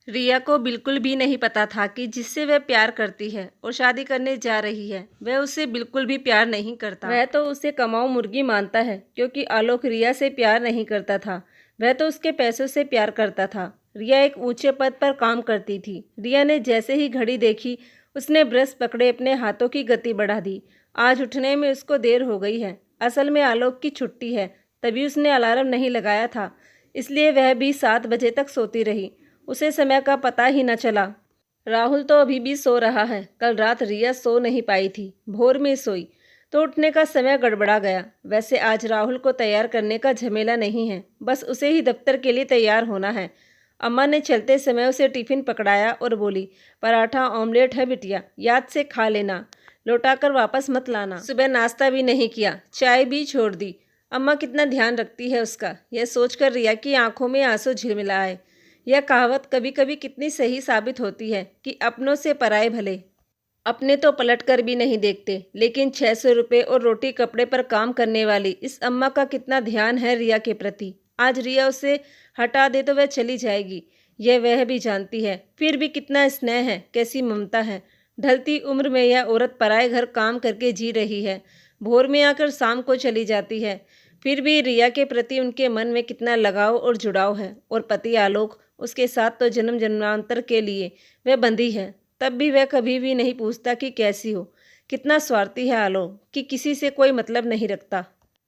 रिया को बिल्कुल भी नहीं पता था कि जिससे वह प्यार करती है और शादी करने जा रही है वह उससे बिल्कुल भी प्यार नहीं करता। वह तो उसे कमाऊ मुर्गी मानता है क्योंकि आलोक रिया से प्यार नहीं करता था। वह तो उसके पैसों से प्यार करता था। रिया एक ऊंचे पद पर काम करती थी। रिया ने जैसे ही घड़ी देखी उसने ब्रश पकड़े अपने हाथों की गति बढ़ा दी। आज उठने में उसको देर हो गई है। असल में आलोक की छुट्टी है, तभी उसने अलार्म नहीं लगाया था, इसलिए वह भी 7 बजे तक सोती रही। उसे समय का पता ही न चला। राहुल तो अभी भी सो रहा है। कल रात रिया सो नहीं पाई थी, भोर में सोई तो उठने का समय गड़बड़ा गया। वैसे आज राहुल को तैयार करने का झमेला नहीं है, बस उसे ही दफ्तर के लिए तैयार होना है। अम्मा ने चलते समय उसे टिफिन पकड़ाया और बोली, पराठा ऑमलेट है बिटिया, याद से खा लेना, लौटाकर वापस मत लाना। सुबह नाश्ता भी नहीं किया, चाय भी छोड़ दी। अम्मा कितना ध्यान रखती है उसका, यह सोचकर रिया की आंखों में आंसू झिलमिलाए। यह कहावत कभी कभी कितनी सही साबित होती है कि अपनों से पराए भले। अपने तो पलट कर भी नहीं देखते, लेकिन 600 रुपये और रोटी कपड़े पर काम करने वाली इस अम्मा का कितना ध्यान है रिया के प्रति। आज रिया उसे हटा दे तो वह चली जाएगी, यह वह भी जानती है। फिर भी कितना स्नेह है, कैसी ममता है। ढलती उम्र में यह औरत पराए घर काम करके जी रही है, भोर में आकर शाम को चली जाती है। फिर भी रिया के प्रति उनके मन में कितना लगाव और जुड़ाव है। और पति आलोक, उसके साथ तो जन्म जन्मांतर के लिए वह बंधी है, तब भी वह कभी भी नहीं पूछता कि कैसी हो। कितना स्वार्थी है आलोक कि किसी से कोई मतलब नहीं रखता।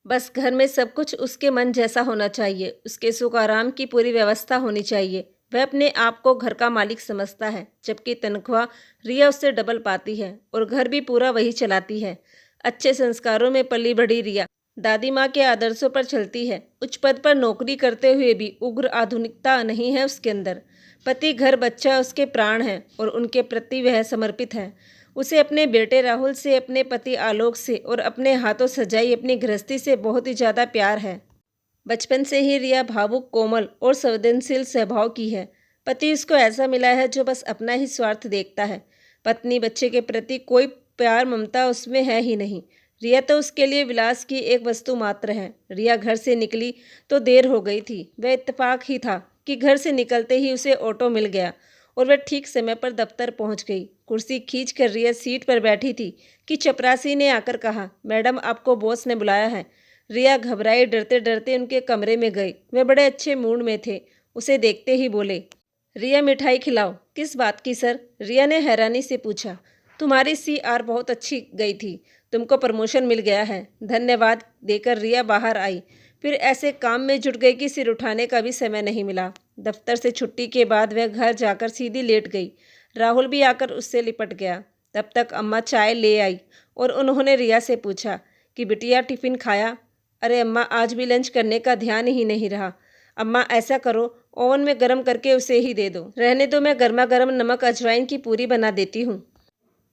बस घर में सब कुछ उसके मन जैसा होना चाहिए, उसके सुख आराम की पूरी व्यवस्था होनी चाहिए। वह अपने आप को घर का मालिक समझता है, जबकि तनख्वाह रिया उससे डबल पाती है और घर भी पूरा वही चलाती है। अच्छे संस्कारों में पली बढ़ी रिया दादी माँ के आदर्शों पर चलती है। उच्च पद पर नौकरी करते हुए भी उग्र आधुनिकता नहीं है उसके अंदर। पति, घर, बच्चा उसके प्राण हैं और उनके प्रति वह समर्पित है। उसे अपने बेटे राहुल से, अपने पति आलोक से और अपने हाथों सजाई अपनी गृहस्थी से बहुत ही ज़्यादा प्यार है। बचपन से ही रिया भावुक, कोमल और संवेदनशील स्वभाव की है। पति उसको ऐसा मिला है जो बस अपना ही स्वार्थ देखता है। पत्नी, बच्चे के प्रति कोई प्यार ममता उसमें है ही नहीं। रिया तो उसके लिए विलास की एक वस्तु मात्र है। रिया घर से निकली तो देर हो गई थी। वह इत्तेफाक ही था कि घर से निकलते ही उसे ऑटो मिल गया और वह ठीक समय पर दफ्तर पहुंच गई। कुर्सी खींच कर रिया सीट पर बैठी थी कि चपरासी ने आकर कहा, मैडम आपको बॉस ने बुलाया है। रिया घबराई, डरते डरते उनके कमरे में गई। वे बड़े अच्छे मूड में थे। उसे देखते ही बोले, रिया मिठाई खिलाओ। किस बात की सर? रिया ने हैरानी से पूछा। तुम्हारी CR बहुत अच्छी गई थी, तुमको प्रमोशन मिल गया है। धन्यवाद देकर रिया बाहर आई, फिर ऐसे काम में जुट गई कि सिर उठाने का भी समय नहीं मिला। दफ्तर से छुट्टी के बाद वह घर जाकर सीधी लेट गई। राहुल भी आकर उससे लिपट गया। तब तक अम्मा चाय ले आई और उन्होंने रिया से पूछा कि बिटिया टिफ़िन खाया? अरे अम्मा, आज भी लंच करने का ध्यान ही नहीं रहा। अम्मा ऐसा करो, ओवन में गर्म करके उसे ही दे दो। रहने दो, मैं गर्मा गर्म नमक अजवाइन की पूरी बना देती हूँ।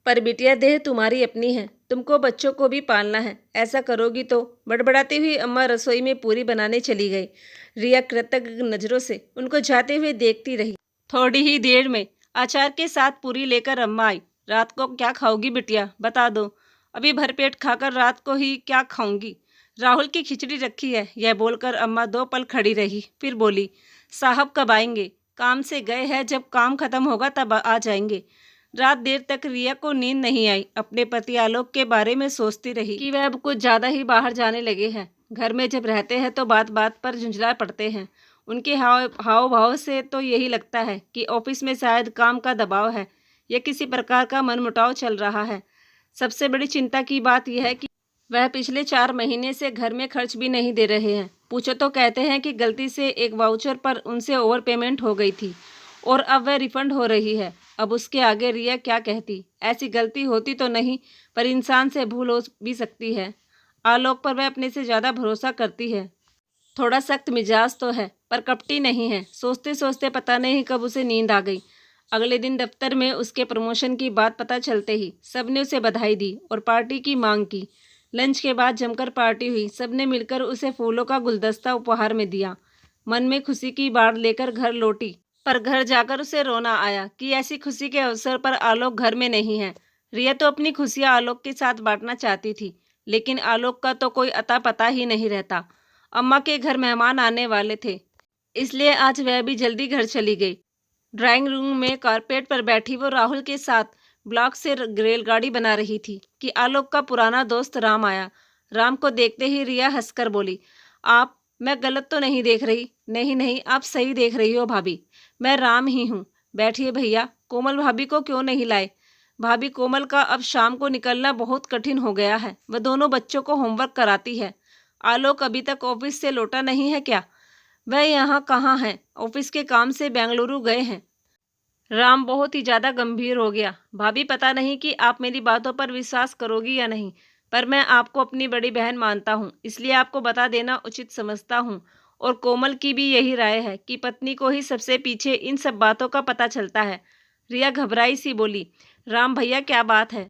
पर बिटिया, देह तुम्हारी अपनी है, तुमको बच्चों को भी पालना है। ऐसा करोगी तो? बड़बड़ाती हुई अम्मा रसोई में पूरी बनाने चली गई। रिया कृतज्ञ नज़रों से उनको जाते हुए देखती रही। थोड़ी ही देर में अचार के साथ पूरी लेकर अम्मा आई। रात को क्या खाओगी बिटिया, बता दो। अभी भरपेट खाकर रात को ही क्या खाऊंगी? राहुल की खिचड़ी रखी है। यह बोलकर अम्मा 2 पल खड़ी रही, फिर बोली, साहब कब आएंगे? काम से गए हैं, जब काम खत्म होगा तब आ जाएंगे। रात देर तक रिया को नींद नहीं आई। अपने पति आलोक के बारे में सोचती रही कि वह अब कुछ ज़्यादा ही बाहर जाने लगे हैं। घर में जब रहते हैं तो बात बात पर झुंझला पड़ते हैं। उनके हाव भाव से तो यही लगता है कि ऑफिस में शायद काम का दबाव है या किसी प्रकार का मनमुटाव चल रहा है। सबसे बड़ी चिंता की बात यह है कि वह पिछले 4 महीने से घर में खर्च भी नहीं दे रहे हैं। पूछो तो कहते हैं कि गलती से एक वाउचर पर उनसे ओवर पेमेंट हो गई थी और अब वह रिफंड हो रही है। अब उसके आगे रिया क्या कहती? ऐसी गलती होती तो नहीं, पर इंसान से भूल हो भी सकती है। आलोक पर वह अपने से ज़्यादा भरोसा करती है। थोड़ा सख्त मिजाज तो है, पर कपटी नहीं है। सोचते सोचते पता नहीं कब उसे नींद आ गई। अगले दिन दफ्तर में उसके प्रमोशन की बात पता चलते ही सबने उसे बधाई दी और पार्टी की मांग की। लंच के बाद जमकर पार्टी हुई। सबने मिलकर उसे फूलों का गुलदस्ता उपहार में दिया। मन में खुशी की बाढ़ लेकर घर लौटी, पर घर जाकर उसे रोना आया कि ऐसी खुशी के अवसर पर आलोक घर में नहीं है। रिया तो अपनी खुशियां आलोक के साथ बांटना चाहती थी, लेकिन आलोक का तो कोई अता पता ही नहीं रहता। अम्मा के घर मेहमान आने वाले थे, इसलिए आज वह भी जल्दी घर चली गई। ड्राइंग रूम में कारपेट पर बैठी वो राहुल के साथ ब्लॉक से रेलगाड़ी बना रही थी कि आलोक का पुराना दोस्त राम आया। राम को देखते ही रिया हंसकर बोली, आप, मैं गलत तो नहीं देख रही? नहीं नहीं, आप सही देख रही हो भाभी, मैं राम ही हूँ। बैठिए भैया, कोमल भाभी को क्यों नहीं लाए? भाभी, कोमल का अब शाम को निकलना बहुत कठिन हो गया है, वह दोनों बच्चों को होमवर्क कराती है। आलोक अभी तक ऑफिस से लौटा नहीं है क्या? वह यहाँ कहाँ है? ऑफिस के काम से बेंगलुरु गए हैं। राम बहुत ही ज्यादा गंभीर हो गया। भाभी, पता नहीं कि आप मेरी बातों पर विश्वास करोगी या नहीं, पर मैं आपको अपनी बड़ी बहन मानता हूँ, इसलिए आपको बता देना उचित समझता हूँ। और कोमल की भी यही राय है कि पत्नी को ही सबसे पीछे इन सब बातों का पता चलता है। रिया घबराई सी बोली, राम भैया क्या बात है?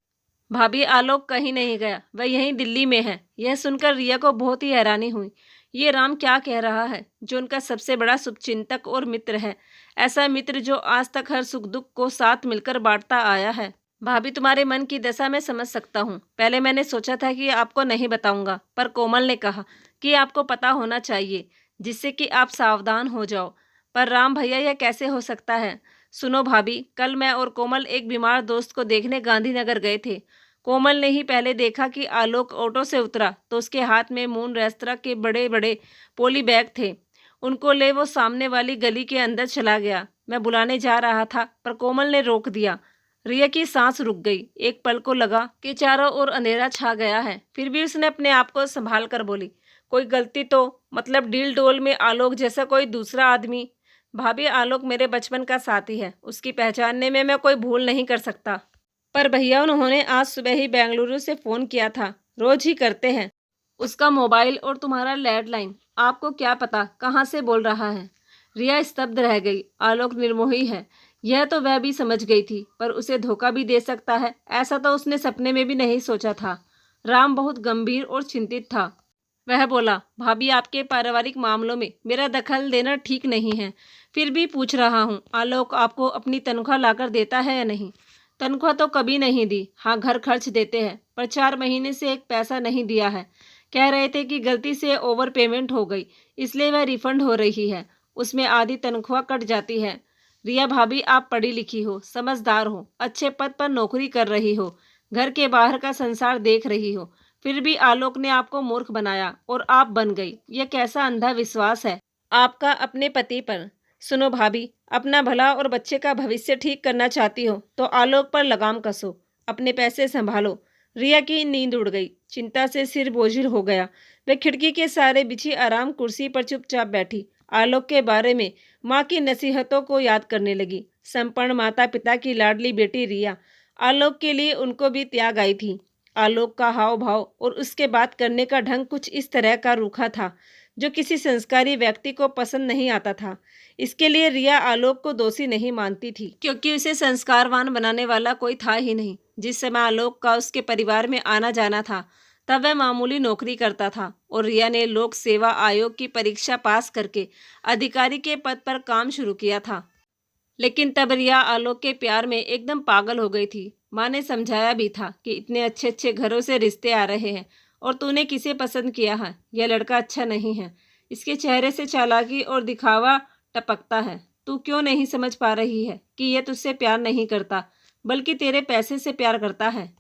भाभी, आलोक कहीं नहीं गया, वह यहीं दिल्ली में है। यह सुनकर रिया को बहुत ही हैरानी हुई। ये राम क्या कह रहा है, जो उनका सबसे बड़ा शुभचिंतक और मित्र है, ऐसा मित्र जो आज तक हर सुख दुख को साथ मिलकर बांटता आया है। भाभी, तुम्हारे मन की दशा मैं समझ सकता हूँ। पहले मैंने सोचा था कि आपको नहीं बताऊंगा, पर कोमल ने कहा कि आपको पता होना चाहिए, जिससे कि आप सावधान हो जाओ। पर राम भैया, यह कैसे हो सकता है? सुनो भाभी, कल मैं और कोमल एक बीमार दोस्त को देखने गांधीनगर गए थे। कोमल ने ही पहले देखा कि आलोक ऑटो से उतरा तो उसके हाथ में मून रेस्तरा के बड़े बड़े पोली बैग थे। उनको ले वो सामने वाली गली के अंदर चला गया। मैं बुलाने जा रहा था, पर कोमल ने रोक दिया। रिया की सांस रुक गई। एक पल को लगा कि चारों ओर अंधेरा छा गया है, फिर भी उसने अपने आप को संभाल कर बोली, कोई गलती तो, मतलब डील डोल में आलोक जैसा कोई दूसरा आदमी? भाभी, आलोक मेरे बचपन का साथी है, उसकी पहचानने में मैं कोई भूल नहीं कर सकता। पर भैया, उन्होंने आज सुबह ही बेंगलुरु से फ़ोन किया था, रोज ही करते हैं। उसका मोबाइल और तुम्हारा लैंडलाइन, आपको क्या पता कहाँ से बोल रहा है? रिया स्तब्ध रह गई। आलोक निर्मोही है, यह तो वह भी समझ गई थी, पर उसे धोखा भी दे सकता है, ऐसा तो उसने सपने में भी नहीं सोचा था। राम बहुत गंभीर और चिंतित था। वह बोला, भाभी, आपके पारिवारिक मामलों में मेरा दखल देना ठीक नहीं है, फिर भी पूछ रहा हूँ, आलोक आपको अपनी तनख्वाह लाकर देता है या नहीं? तनख्वाह तो कभी नहीं दी। हाँ, घर खर्च देते हैं, पर 4 महीने से एक पैसा नहीं दिया है। कह रहे थे कि गलती से ओवर पेमेंट हो गई, इसलिए वह रिफंड हो रही है, उसमें आधी तनख्वाह कट जाती है। रिया भाभी, आप पढ़ी लिखी हो, समझदार हो, अच्छे पद पर नौकरी कर रही हो, घर के बाहर का संसार देख रही हो, फिर भी आलोक ने आपको मूर्ख बनाया और आप बन गई। यह कैसा अंधा विश्वास है आपका अपने पति पर? सुनो भाभी, अपना भला और बच्चे का भविष्य ठीक करना चाहती हो तो आलोक पर लगाम कसो, अपने पैसे संभालो। रिया की नींद उड़ गई, चिंता से सिर बोझिल हो गया। वह खिड़की के सहारे बिछी आराम कुर्सी पर चुपचाप बैठी आलोक के बारे में माँ की नसीहतों को याद करने लगी। संपन्न माता पिता की लाडली बेटी रिया, आलोक के लिए उनको भी त्याग आई थी। आलोक का हाव भाव और उसके बात करने का ढंग कुछ इस तरह का रूखा था, जो किसी संस्कारी व्यक्ति को पसंद नहीं आता था। इसके लिए रिया आलोक को दोषी नहीं मानती थी, क्योंकि उसे संस्कारवान बनाने वाला कोई था ही नहीं। जिस समय आलोक का उसके परिवार में आना जाना था, तब वह मामूली नौकरी करता था और रिया ने लोक सेवा आयोग की परीक्षा पास करके अधिकारी के पद पर काम शुरू किया था। लेकिन तब रिया आलोक के प्यार में एकदम पागल हो गई थी। माँ ने समझाया भी था कि इतने अच्छे अच्छे घरों से रिश्ते आ रहे हैं और तूने किसे पसंद किया है? यह लड़का अच्छा नहीं है, इसके चेहरे से चालाकी और दिखावा टपकता है। तू क्यों नहीं समझ पा रही है कि यह तुझसे प्यार नहीं करता, बल्कि तेरे पैसे से प्यार करता है।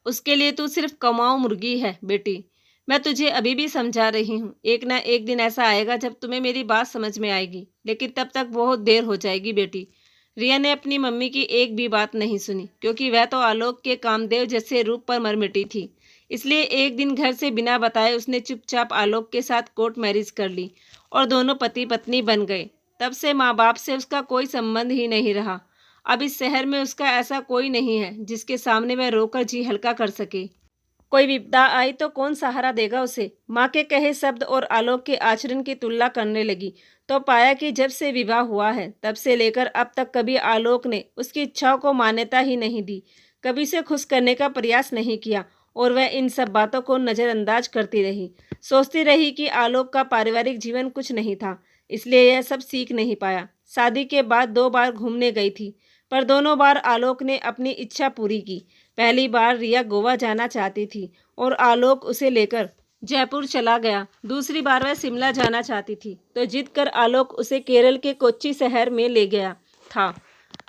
उसके लिए तू सिर्फ कमाऊ मुर्गी है बेटी। मैं तुझे अभी भी समझा रही हूँ, एक ना एक दिन ऐसा आएगा जब तुम्हें मेरी बात समझ में आएगी, लेकिन तब तक बहुत देर हो जाएगी बेटी। रिया ने अपनी मम्मी की एक भी बात नहीं सुनी, क्योंकि वह तो आलोक के कामदेव जैसे रूप पर मर मिटी थी। इसलिए एक दिन घर से बिना बताए उसने चुपचाप आलोक के साथ कोर्ट मैरिज कर ली और दोनों पति पत्नी बन गए। तब से माँ बाप से उसका कोई संबंध ही नहीं रहा। अब इस शहर में उसका ऐसा कोई नहीं है जिसके सामने वह रोकर जी हल्का कर सके। कोई विपदा आई तो कौन सहारा देगा उसे? माँ के कहे शब्द और आलोक के आचरण की तुलना करने लगी तो पाया कि जब से विवाह हुआ है तब से लेकर अब तक कभी आलोक ने उसकी इच्छाओं को मान्यता ही नहीं दी, कभी उसे खुश करने का प्रयास नहीं किया और वह इन सब बातों को नज़रअंदाज करती रही। सोचती रही कि आलोक का पारिवारिक जीवन कुछ नहीं था, इसलिए यह सब सीख नहीं पाया। शादी के बाद 2 बार घूमने गई थी, पर दोनों बार आलोक ने अपनी इच्छा पूरी की। पहली बार रिया गोवा जाना चाहती थी और आलोक उसे लेकर जयपुर चला गया। दूसरी बार वह शिमला जाना चाहती थी तो जिद कर आलोक उसे केरल के कोच्चि शहर में ले गया था।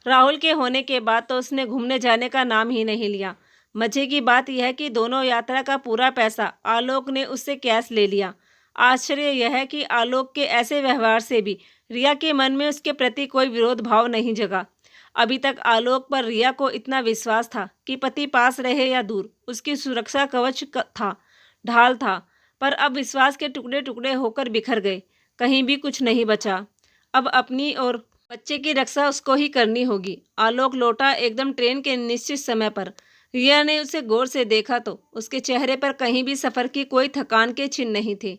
राहुल के होने के बाद तो उसने घूमने जाने का नाम ही नहीं लिया। मजे की बात यह है कि दोनों यात्रा का पूरा पैसा आलोक ने उससे कैश ले लिया। आश्चर्य यह है कि आलोक के ऐसे व्यवहार से भी रिया के मन में उसके प्रति कोई विरोध भाव नहीं जगा। अभी तक आलोक पर रिया को इतना विश्वास था कि पति पास रहे या दूर उसकी सुरक्षा कवच था, ढाल था। पर अब विश्वास के टुकड़े टुकड़े होकर बिखर गए, कहीं भी कुछ नहीं बचा। अब अपनी और बच्चे की रक्षा उसको ही करनी होगी। आलोक लौटा एकदम ट्रेन के निश्चित समय पर। रिया ने उसे गौर से देखा तो उसके चेहरे पर कहीं भी सफ़र की कोई थकान के चिन्ह नहीं थे।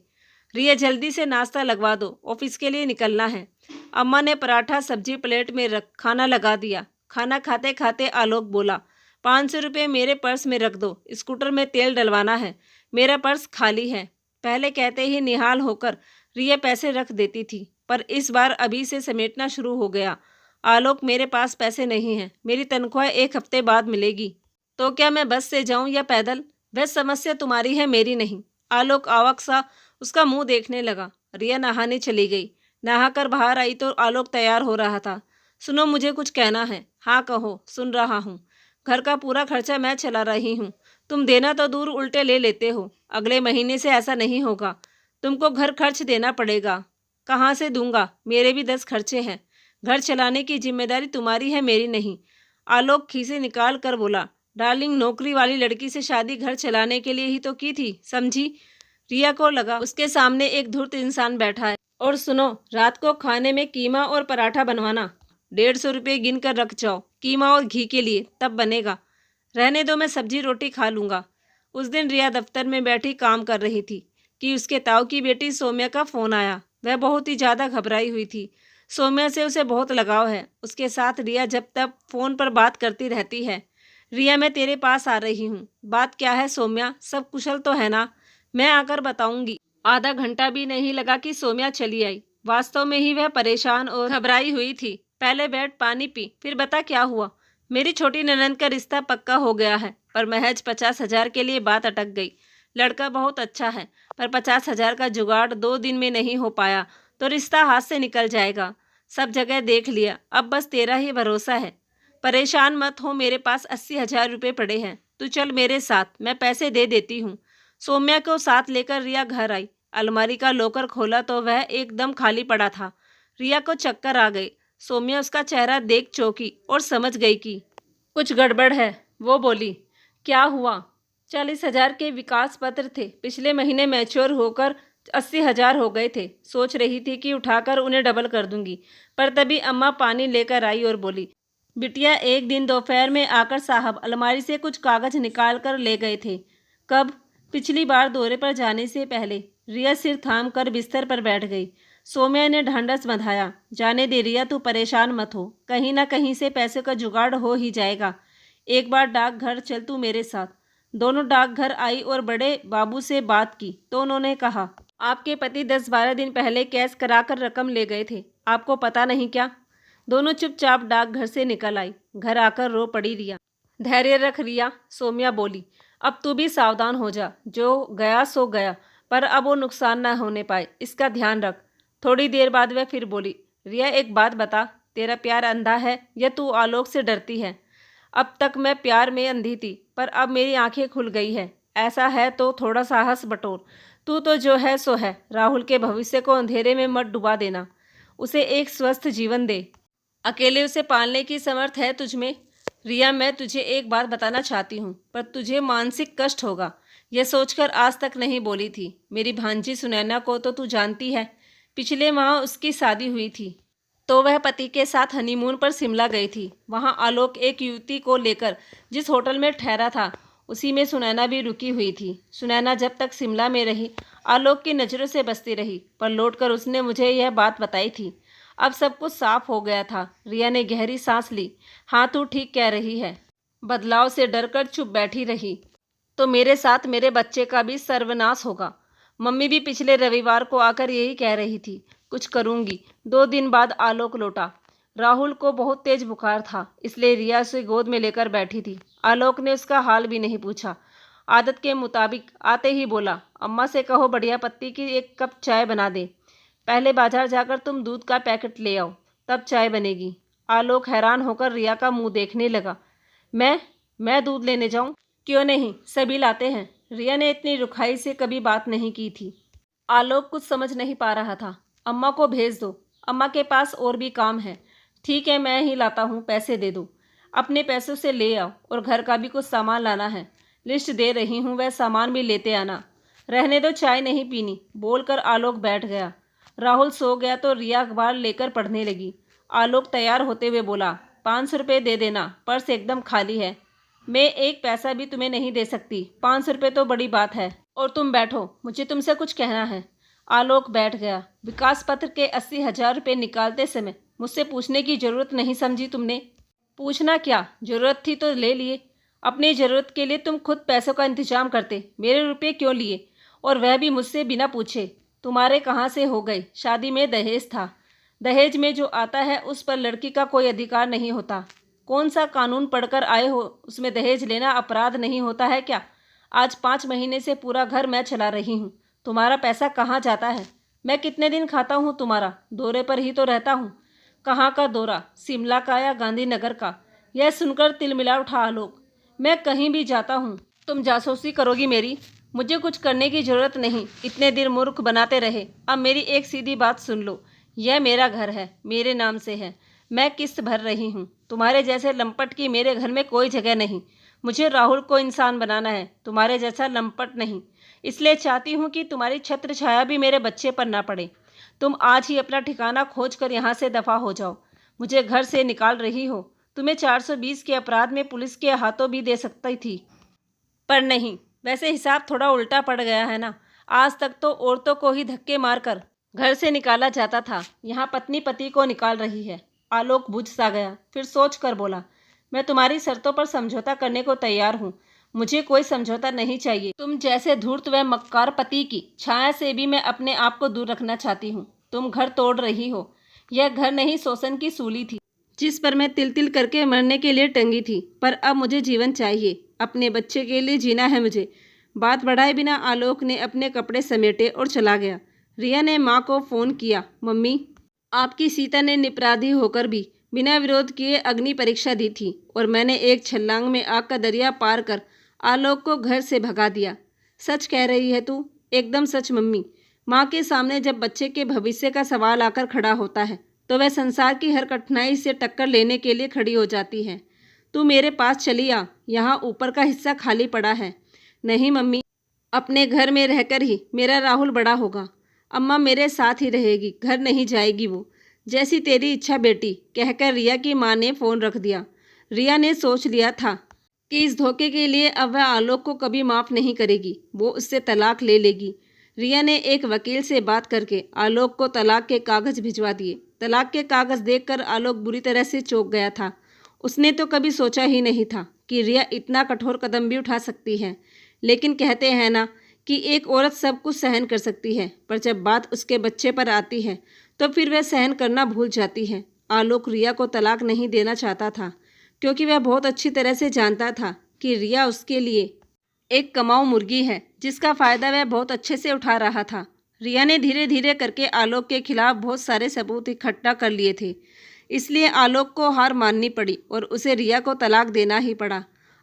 रिया, जल्दी से नाश्ता लगवा दो, ऑफिस के लिए निकलना है। अम्मा ने पराठा सब्जी प्लेट में रख खाना लगा दिया। खाना खाते खाते आलोक बोला, 500 रुपये मेरे पर्स में रख दो, स्कूटर में तेल डलवाना है, मेरा पर्स खाली है। पहले कहते ही निहाल होकर रिया पैसे रख देती थी, पर इस बार अभी से समेटना शुरू हो गया। आलोक, मेरे पास पैसे नहीं हैं, मेरी तनख्वाह 1 हफ्ते बाद मिलेगी। तो क्या मैं बस से जाऊं या पैदल? वह समस्या तुम्हारी है, मेरी नहीं। आलोक आवक सा उसका मुंह देखने लगा। रिया नहाने चली गई। नहाकर बाहर आई तो आलोक तैयार हो रहा था। सुनो, मुझे कुछ कहना है। हाँ कहो, सुन रहा हूँ। घर का पूरा खर्चा मैं चला रही हूँ, तुम देना तो दूर उल्टे ले लेते हो। अगले महीने से ऐसा नहीं होगा, तुमको घर खर्च देना पड़ेगा। कहाँ से दूंगा? मेरे भी 10 खर्चे हैं। घर चलाने की जिम्मेदारी तुम्हारी है, मेरी नहीं। आलोक खीसे निकाल कर बोला, डार्लिंग, नौकरी वाली लड़की से शादी घर चलाने के लिए ही तो की थी, समझी? रिया को लगा उसके सामने एक धूर्त इंसान बैठा है। और सुनो, रात को खाने में कीमा और पराठा बनवाना। 150 रुपये गिन कर रख जाओ, कीमा और घी के लिए, तब बनेगा। रहने दो, मैं सब्जी रोटी खा लूँगा। उस दिन रिया दफ्तर में बैठी काम कर रही थी कि उसके ताऊ की बेटी सौम्या का फ़ोन आया। वह बहुत ही ज़्यादा घबराई हुई थी। सौम्या से उसे बहुत लगाव है। उसके साथ रिया जब तक फ़ोन पर बात करती रहती है। रिया, मैं तेरे पास आ रही हूँ। बात क्या है सौम्या? सब कुशल तो है ना? मैं आकर बताऊंगी। आधा घंटा भी नहीं लगा कि सौम्या चली आई। वास्तव में ही वह परेशान और घबराई हुई थी। पहले बैठ, पानी पी, फिर बता क्या हुआ। मेरी छोटी ननंद का रिश्ता पक्का हो गया है, पर महज 50,000 के लिए बात अटक गई। लड़का बहुत अच्छा है, पर 50,000 का जुगाड़ 2 दिन में नहीं हो पाया तो रिश्ता हाथ से निकल जाएगा। सब जगह देख लिया, अब बस तेरा ही भरोसा है। परेशान मत हो, मेरे पास 80,000 रुपये पड़े हैं। तू चल मेरे साथ, मैं पैसे दे देती हूँ। सौम्या को साथ लेकर रिया घर आई। अलमारी का लॉकर खोला तो वह एकदम खाली पड़ा था। रिया को चक्कर आ गई। सौम्या उसका चेहरा देख चौंकी और समझ गई कि कुछ गड़बड़ है। वो बोली, क्या हुआ? 40,000 के विकास पत्र थे, पिछले महीने मैच्योर होकर 80,000 हो गए थे। सोच रही थी कि उठाकर उन्हें डबल कर दूंगी, पर तभी अम्मा पानी लेकर आई और बोली, बिटिया, एक दिन दोपहर में आकर साहब अलमारी से कुछ कागज निकाल कर ले गए थे। कब? पिछली बार दौरे पर जाने से पहले। रिया सिर थाम कर बिस्तर पर बैठ गई। सौम्या ने ढांढस बंधाया, जाने दे रिया, तू परेशान मत हो, कहीं ना कहीं से पैसे का जुगाड़ हो ही जाएगा। एक बार डाकघर चल तू मेरे साथ। दोनों डाकघर आई और बड़े बाबू से बात की तो उन्होंने कहा, आपके पति 10-12 दिन पहले कैश कराकर रकम ले गए थे, आपको पता नहीं क्या? दोनों चुपचाप डाकघर से निकल आई। घर आकर रो पड़ी रिया। धैर्य रख रिया, सौम्या बोली, अब तू भी सावधान हो जा। जो गया सो गया, पर अब वो नुकसान ना होने पाए, इसका ध्यान रख। थोड़ी देर बाद वह फिर बोली, रिया, एक बात बता, तेरा प्यार अंधा है या तू आलोक से डरती है? अब तक मैं प्यार में अंधी थी, पर अब मेरी आंखें खुल गई है। ऐसा है तो थोड़ा साहस बटोर। तू तो जो है सो है। राहुल के भविष्य को अंधेरे में मत डुबा देना। उसे एक स्वस्थ जीवन दे। अकेले उसे पालने की समर्थ है तुझमें। रिया, मैं तुझे एक बात बताना चाहती हूँ, पर तुझे मानसिक कष्ट होगा, यह सोचकर आज तक नहीं बोली थी। मेरी भांजी सुनैना को तो तू जानती है। पिछले माह उसकी शादी हुई थी तो वह पति के साथ हनीमून पर शिमला गई थी। वहाँ आलोक एक युवती को लेकर जिस होटल में ठहरा था, उसी में सुनैना भी रुकी हुई थी। सुनैना जब तक शिमला में रही, आलोक की नज़रों से बसती रही, पर लौटकर उसने मुझे यह बात बताई थी। अब सब कुछ साफ हो गया था। रिया ने गहरी सांस ली। हाँ, तू ठीक कह रही है। बदलाव से डरकर चुप बैठी रही तो मेरे साथ मेरे बच्चे का भी सर्वनाश होगा। मम्मी भी पिछले रविवार को आकर यही कह रही थी, कुछ करूँगी। 2 दिन बाद आलोक लौटा। राहुल को बहुत तेज बुखार था, इसलिए रिया उसे गोद में लेकर बैठी थी। आलोक ने उसका हाल भी नहीं पूछा। आदत के मुताबिक आते ही बोला, अम्मा से कहो बढ़िया पत्ती की 1 कप चाय बना दे। पहले बाजार जाकर तुम दूध का पैकेट ले आओ, तब चाय बनेगी। आलोक हैरान होकर रिया का मुंह देखने लगा। मैं दूध लेने जाऊं? क्यों नहीं, सभी लाते हैं। रिया ने इतनी रुखाई से कभी बात नहीं की थी। आलोक कुछ समझ नहीं पा रहा था। अम्मा को भेज दो, अम्मा के पास और भी काम है। ठीक है, मैं ही लाता हूँ, पैसे दे दो। अपने पैसों से ले आओ, और घर का भी कुछ सामान लाना है। लिस्ट दे रही हूँ, वह सामान भी लेते आना। रहने दो, चाय नहीं पीनी, बोलकर आलोक बैठ गया। राहुल सो गया तो रिया अखबार लेकर पढ़ने लगी। आलोक तैयार होते हुए बोला, 500 रुपये दे देना, पर्स एकदम खाली है। मैं एक पैसा भी तुम्हें नहीं दे सकती। 500 रुपये तो बड़ी बात है। और तुम बैठो, मुझे तुमसे कुछ कहना है। आलोक बैठ गया। विकास पत्र के 80,000 रुपये निकालते समय मुझसे पूछने की जरूरत नहीं समझी तुमने? पूछना क्या, जरूरत थी तो ले लिए। अपनी ज़रूरत के लिए तुम खुद पैसों का इंतजाम करते, मेरे रुपये क्यों लिए? और वह भी मुझसे बिना पूछे। तुम्हारे कहाँ से हो गए? शादी में दहेज था। दहेज में जो आता है उस पर लड़की का कोई अधिकार नहीं होता। कौन सा कानून पढ़कर आए हो? उसमें दहेज लेना अपराध नहीं होता है क्या? आज 5 महीने से पूरा घर मैं चला रही हूँ। तुम्हारा पैसा कहाँ जाता है? मैं कितने दिन खाता हूँ तुम्हारा? दौरे पर ही तो रहता हूँ। कहाँ का दौरा? शिमला का या गांधीनगर का? यह सुनकर तिलमिला उठा आलोक। मैं कहीं भी जाता हूँ, तुम जासूसी करोगी मेरी? मुझे कुछ करने की ज़रूरत नहीं। इतने दिन मूर्ख बनाते रहे। अब मेरी एक सीधी बात सुन लो। यह मेरा घर है, मेरे नाम से है। मैं किस्त भर रही हूँ। तुम्हारे जैसे लंपट की मेरे घर में कोई जगह नहीं। मुझे राहुल को इंसान बनाना है, तुम्हारे जैसा लंपट नहीं। इसलिए चाहती हूँ कि तुम्हारी छत्र छाया भी मेरे बच्चे पर ना पड़े। तुम आज ही अपना ठिकाना खोज कर यहाँ से दफ़ा हो जाओ। मुझे घर से निकाल रही हो। तुम्हें 420 के अपराध में पुलिस के हाथों भी दे सकती थी, पर नहीं। वैसे हिसाब थोड़ा उल्टा पड़ गया है ना। आज तक तो औरतों को ही धक्के मारकर घर से निकाला जाता था, यहाँ पत्नी पति को निकाल रही है। आलोक बुझ सा गया, फिर सोच कर बोला, मैं तुम्हारी शर्तों पर समझौता करने को तैयार हूँ। मुझे कोई समझौता नहीं चाहिए। तुम जैसे धूर्त व मक्कार पति की छाया से भी मैं अपने आप को दूर रखना चाहती हूँ। तुम घर तोड़ रही हो। यह घर नहीं, शोषण की सूली थी जिस पर मैं तिल तिल करके मरने के लिए टंगी थी। पर अब मुझे जीवन चाहिए, अपने बच्चे के लिए जीना है मुझे। बात बढ़ाए बिना आलोक ने अपने कपड़े समेटे और चला गया। रिया ने माँ को फ़ोन किया, मम्मी, आपकी सीता ने निपराधी होकर भी बिना विरोध किए अग्नि परीक्षा दी थी, और मैंने एक छलांग में आग का दरिया पार कर आलोक को घर से भगा दिया। सच कह रही है तू? एकदम सच मम्मी। माँ के सामने जब बच्चे के भविष्य का सवाल आकर खड़ा होता है तो वह संसार की हर कठिनाई से टक्कर लेने के लिए खड़ी हो जाती है। तू मेरे पास चली आ, यहाँ ऊपर का हिस्सा खाली पड़ा है। नहीं मम्मी, अपने घर में रहकर ही मेरा राहुल बड़ा होगा। अम्मा मेरे साथ ही रहेगी, घर नहीं जाएगी वो। जैसी तेरी इच्छा बेटी, कहकर रिया की माँ ने फ़ोन रख दिया। रिया ने सोच लिया था कि इस धोखे के लिए अब वह आलोक को कभी माफ़ नहीं करेगी। वो उससे तलाक ले लेगी। रिया ने एक वकील से बात करके आलोक को तलाक के कागज़ भिजवा दिए। तलाक के कागज़ देखकर आलोक बुरी तरह से चौंक गया था। उसने तो कभी सोचा ही नहीं था कि रिया इतना कठोर कदम भी उठा सकती है। लेकिन कहते हैं ना कि एक औरत सब कुछ सहन कर सकती है, पर जब बात उसके बच्चे पर आती है तो फिर वह सहन करना भूल जाती है। आलोक रिया को तलाक नहीं देना चाहता था, क्योंकि वह बहुत अच्छी तरह से जानता था कि रिया उसके लिए एक कमाऊ मुर्गी है, जिसका फ़ायदा वह बहुत अच्छे से उठा रहा था। रिया ने धीरे धीरे करके आलोक के खिलाफ बहुत सारे सबूत इकट्ठा कर लिए थे। इसलिए आलोक को हार माननी पड़ी और उसे रिया को तलाक देना ही पड़ा।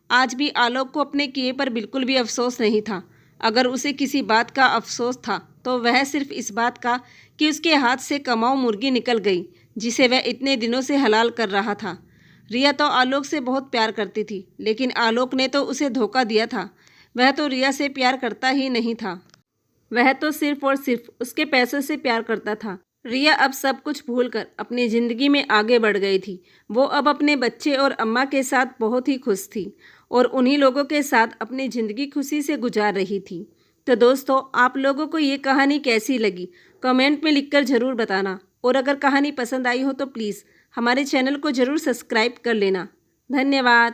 आज भी आलोक को अपने किए पर बिल्कुल भी अफसोस नहीं था। अगर उसे किसी बात का अफसोस था तो वह सिर्फ इस बात का कि उसके हाथ से कमाऊ मुर्गी निकल गई, जिसे वह इतने दिनों से हलाल कर रहा था। रिया तो आलोक से बहुत प्यार करती थी, लेकिन आलोक ने तो उसे धोखा दिया था। वह तो रिया से प्यार करता ही नहीं था, वह तो सिर्फ और सिर्फ उसके पैसों से प्यार करता था। रिया अब सब कुछ भूलकर अपनी ज़िंदगी में आगे बढ़ गई थी। वो अब अपने बच्चे और अम्मा के साथ बहुत ही खुश थी और उन्हीं लोगों के साथ अपनी ज़िंदगी खुशी से गुजार रही थी। तो दोस्तों, आप लोगों को ये कहानी कैसी लगी कमेंट में लिखकर ज़रूर बताना, और अगर कहानी पसंद आई हो तो प्लीज़ हमारे चैनल को ज़रूर सब्सक्राइब कर लेना। धन्यवाद।